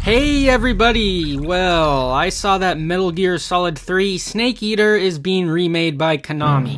Hey everybody! Well, I saw that Metal Gear Solid 3 Snake Eater is being remade by Konami.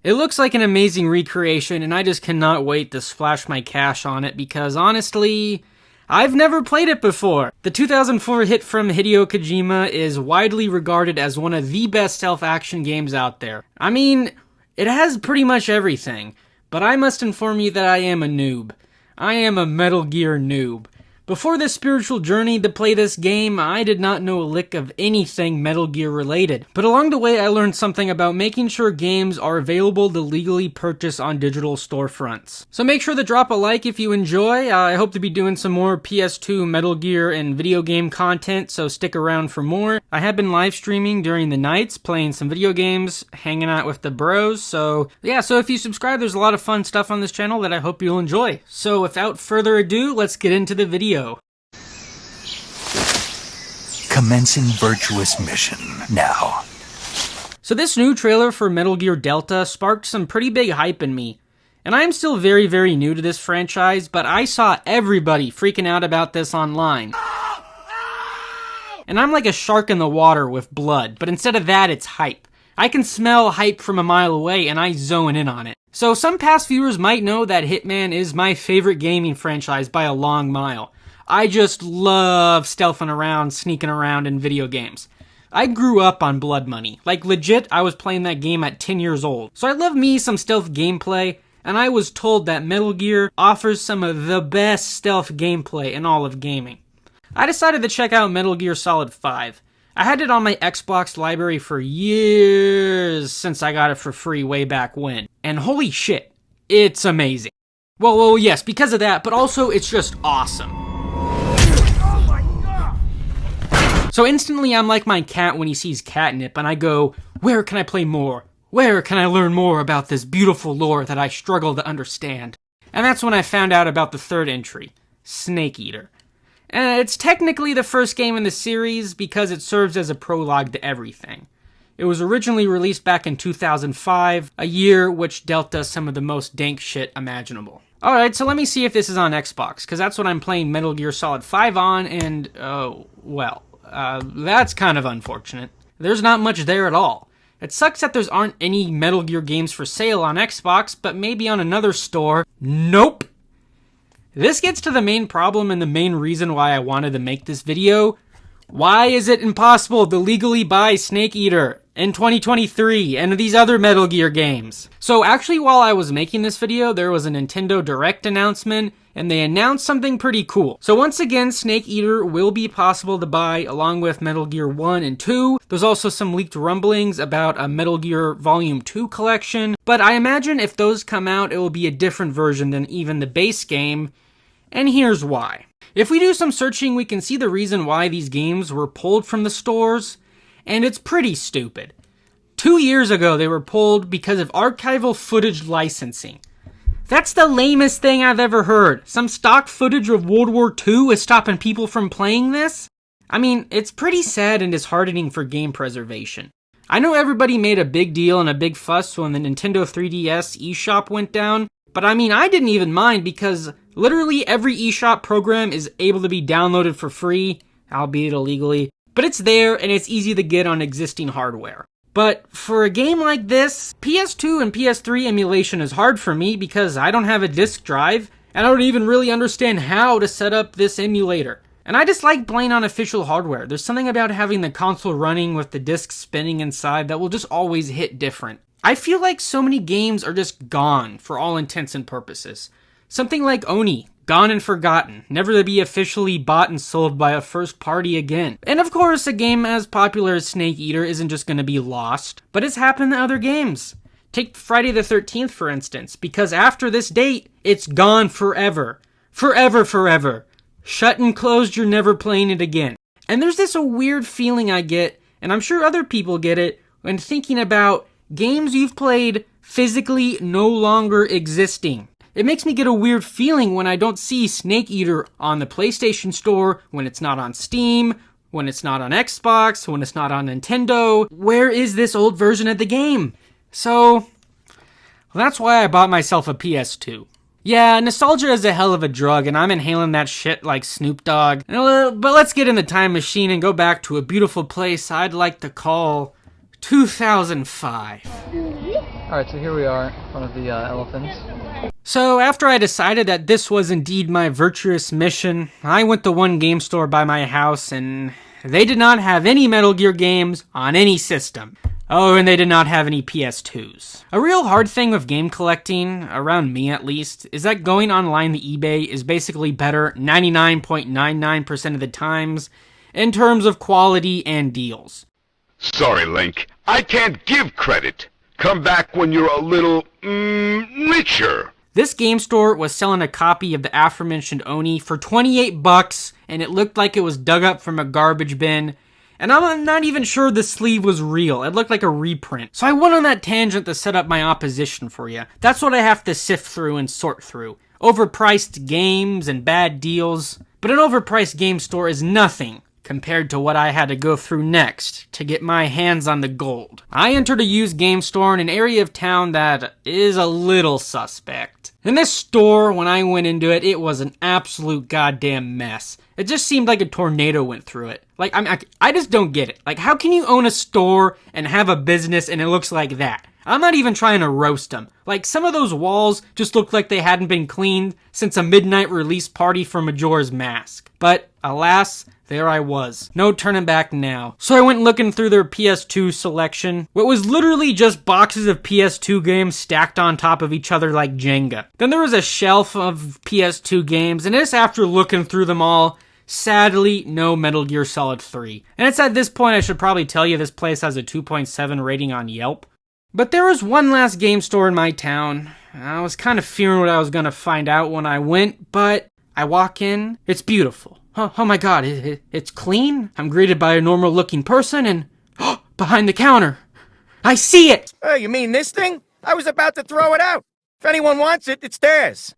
It looks like an amazing recreation, and I just cannot wait to splash my cash on it because honestly, I've never played it before. The 2004 hit from Hideo Kojima is widely regarded as one of the best stealth-action games out there. I mean, it has pretty much everything, but I must inform you that I am a noob. I am a Metal Gear noob. Before this spiritual journey to play this game, I did not know a lick of anything Metal Gear related. But along the way, I learned something about making sure games are available to legally purchase on digital storefronts. So make sure to drop a like if you enjoy. I hope to be doing some more PS2 Metal Gear and video game content, so stick around for more. I have been live streaming during the nights, playing some video games, hanging out with the bros, so if you subscribe, there's a lot of fun stuff on this channel that I hope you'll enjoy. So without further ado, let's get into the video. Commencing Virtuous mission now. So this new trailer for Metal Gear Delta sparked some pretty big hype in me. And I am still very, very new to this franchise, but I saw everybody freaking out about this online. And I'm like a shark in the water with blood, but instead of that, it's hype. I can smell hype from a mile away and I zone in on it. So some past viewers might know that Hitman is my favorite gaming franchise by a long mile. I just love stealthing around, sneaking around in video games. I grew up on Blood Money. Like legit, I was playing that game at 10 years old. So I love me some stealth gameplay, and I was told that Metal Gear offers some of the best stealth gameplay in all of gaming. I decided to check out Metal Gear Solid 5. I had it on my Xbox library for years since I got it for free way back when. And holy shit, it's amazing. Well, yes, because of that, but also it's just awesome. So instantly I'm like my cat when he sees catnip and I go, where can I play more? Where can I learn more about this beautiful lore that I struggle to understand? And that's when I found out about the third entry, Snake Eater. And it's technically the first game in the series because it serves as a prologue to everything. It was originally released back in 2005, a year which dealt us some of the most dank shit imaginable. Alright, so let me see if this is on Xbox, because that's what I'm playing Metal Gear Solid 5 on, and, that's kind of unfortunate. There's not much there at all. It sucks that there aren't any Metal Gear games for sale on Xbox, but maybe on another store. Nope! This gets to the main problem and the main reason why I wanted to make this video. Why is it impossible to legally buy Snake Eater in 2023 and these other Metal Gear games? So actually, while I was making this video, there was a Nintendo Direct announcement, and they announced something pretty cool. So once again, Snake Eater will be possible to buy along with Metal Gear 1 and 2. There's also some leaked rumblings about a Metal Gear Volume 2 collection, but I imagine if those come out, it will be a different version than even the base game, and here's why. If we do some searching, we can see the reason why these games were pulled from the stores, and it's pretty stupid. 2 years ago, they were pulled because of archival footage licensing. That's the lamest thing I've ever heard. Some stock footage of World War II is stopping people from playing this? I mean, it's pretty sad and disheartening for game preservation. I know everybody made a big deal and a big fuss when the Nintendo 3DS eShop went down, but I mean, I didn't even mind because literally every eShop program is able to be downloaded for free, albeit illegally, but it's there and it's easy to get on existing hardware. But for a game like this, PS2 and PS3 emulation is hard for me because I don't have a disk drive, and I don't even really understand how to set up this emulator. And I just like playing on official hardware. There's something about having the console running with the disc spinning inside that will just always hit different. I feel like so many games are just gone for all intents and purposes. Something like Oni, gone and forgotten, never to be officially bought and sold by a first party again. And of course, a game as popular as Snake Eater isn't just going to be lost, but it's happened to other games. Take Friday the 13th, for instance, because after this date, it's gone forever. Forever, forever. Shut and closed, you're never playing it again. And there's this weird feeling I get, and I'm sure other people get it, when thinking about games you've played physically no longer existing. It makes me get a weird feeling when I don't see Snake Eater on the PlayStation Store, when it's not on Steam, when it's not on Xbox, when it's not on Nintendo. Where is this old version of the game? So, Well, that's why I bought myself a PS2. Yeah, nostalgia is a hell of a drug, and I'm inhaling that shit like Snoop Dogg. But let's get in the time machine and go back to a beautiful place I'd like to call 2005. Alright, so here we are in front of the elephants. So after I decided that this was indeed my Virtuous mission, I went to one game store by my house, and they did not have any Metal Gear games on any system. Oh, and they did not have any PS2s. A real hard thing with game collecting, around me at least, is that going online to eBay is basically better 99.99% of the times in terms of quality and deals. Sorry, Link. I can't give credit. Come back when you're a little, richer. This game store was selling a copy of the aforementioned Oni for $28, and it looked like it was dug up from a garbage bin. And I'm not even sure the sleeve was real. It looked like a reprint. So I went on that tangent to set up my opposition for you. That's what I have to sift through and sort through. Overpriced games and bad deals. But an overpriced game store is nothing compared to what I had to go through next to get my hands on the gold. I entered a used game store in an area of town that is a little suspect. In this store, when I went into it, it was an absolute goddamn mess. It just seemed like a tornado went through it. Like, I just don't get it. Like, how can you own a store and have a business and it looks like that? I'm not even trying to roast them. Like, some of those walls just look like they hadn't been cleaned since a midnight release party for Majora's Mask. But, alas, there I was. No turning back now. So I went looking through their PS2 selection. What was literally just boxes of PS2 games stacked on top of each other like Jenga. Then there was a shelf of PS2 games, and just after looking through them all, sadly, no Metal Gear Solid 3. And it's at this point I should probably tell you this place has a 2.7 rating on Yelp. But there was one last game store in my town. I was kind of fearing what I was going to find out when I went, but I walk in, it's beautiful. Oh my god, it's clean. I'm greeted by a normal looking person and behind the counter, I see it! Oh, you mean this thing? I was about to throw it out. If anyone wants it, it's theirs.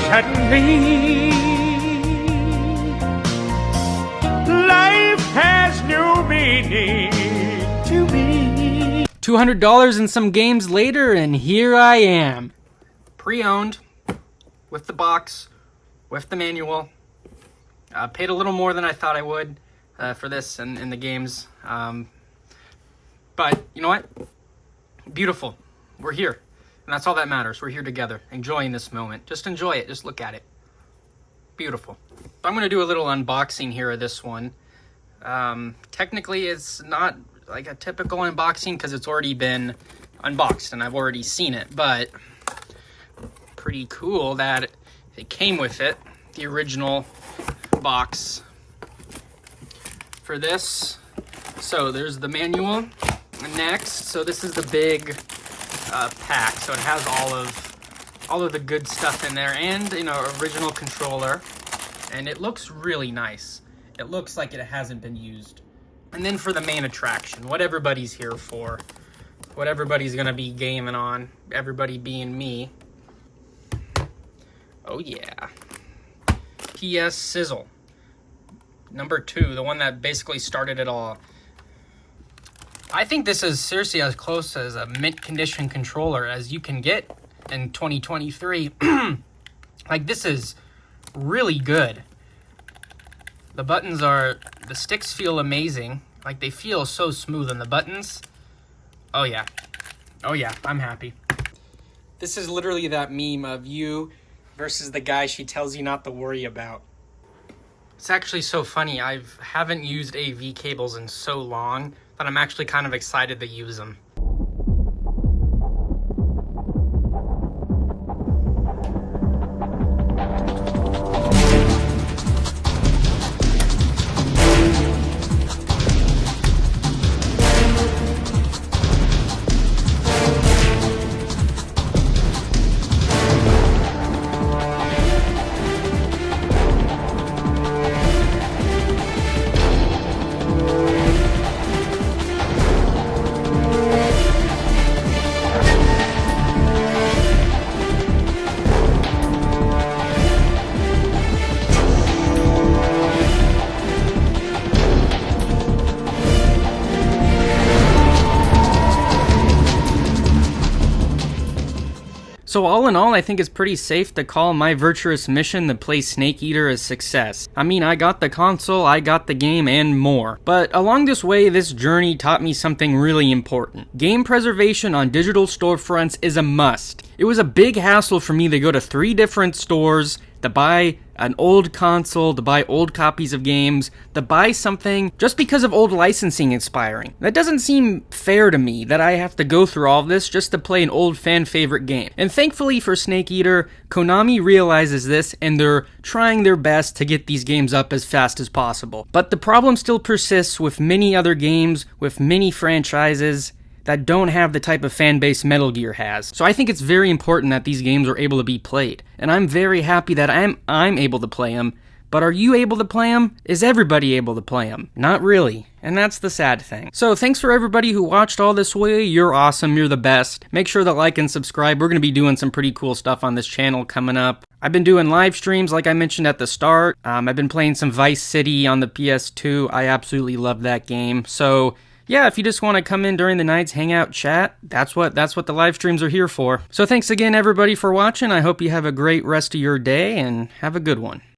Suddenly, life has new meaning to me. $200 and some games later, and here I am. Pre-owned, with the box, with the manual. Paid a little more than I thought I would for this and the games. But, you know what? Beautiful. We're here. And that's all that matters. We're here together, enjoying this moment. Just enjoy it. Just look at it. Beautiful. I'm going to do a little unboxing here of this one. Technically, it's not like a typical unboxing because it's already been unboxed and I've already seen it. But pretty cool that it came with it. The original box for this. So there's the manual. Next, so this is the big pack, so it has all of the good stuff in there, and original controller, and it looks really nice. It looks like it hasn't been used. And then for the main attraction, what everybody's here for, what everybody's gonna be gaming on, everybody being me. Oh yeah, PS Sizzle number 2, the one that basically started it all. I think this is seriously as close as a mint condition controller as you can get in 2023. Like, this is really good. The sticks feel amazing. Like, they feel so smooth on the buttons. Oh yeah, I'm happy. This is literally that meme of you versus the guy she tells you not to worry about. It's actually so funny. I haven't used AV cables in so long that I'm actually kind of excited to use them. So all in all, I think it's pretty safe to call my Virtuous mission to play Snake Eater a success. I mean, I got the console, I got the game, and more. But along this way, this journey taught me something really important. Game preservation on digital storefronts is a must. It was a big hassle for me to go to 3 different stores, to buy an old console, to buy old copies of games, to buy something just because of old licensing expiring. That doesn't seem fair to me that I have to go through all this just to play an old fan favorite game. And thankfully for Snake Eater, Konami realizes this and they're trying their best to get these games up as fast as possible. But the problem still persists with many other games, with many franchises that don't have the type of fan base Metal Gear has. So I think it's very important that these games are able to be played. And I'm very happy that I'm able to play them. But are you able to play them? Is everybody able to play them? Not really. And that's the sad thing. So thanks for everybody who watched all this way. You're awesome. You're the best. Make sure to like and subscribe. We're going to be doing some pretty cool stuff on this channel coming up. I've been doing live streams like I mentioned at the start. I've been playing some Vice City on the PS2. I absolutely love that game. So yeah, if you just want to come in during the nights, hang out, chat, that's what the live streams are here for. So thanks again, everybody, for watching. I hope you have a great rest of your day, and have a good one.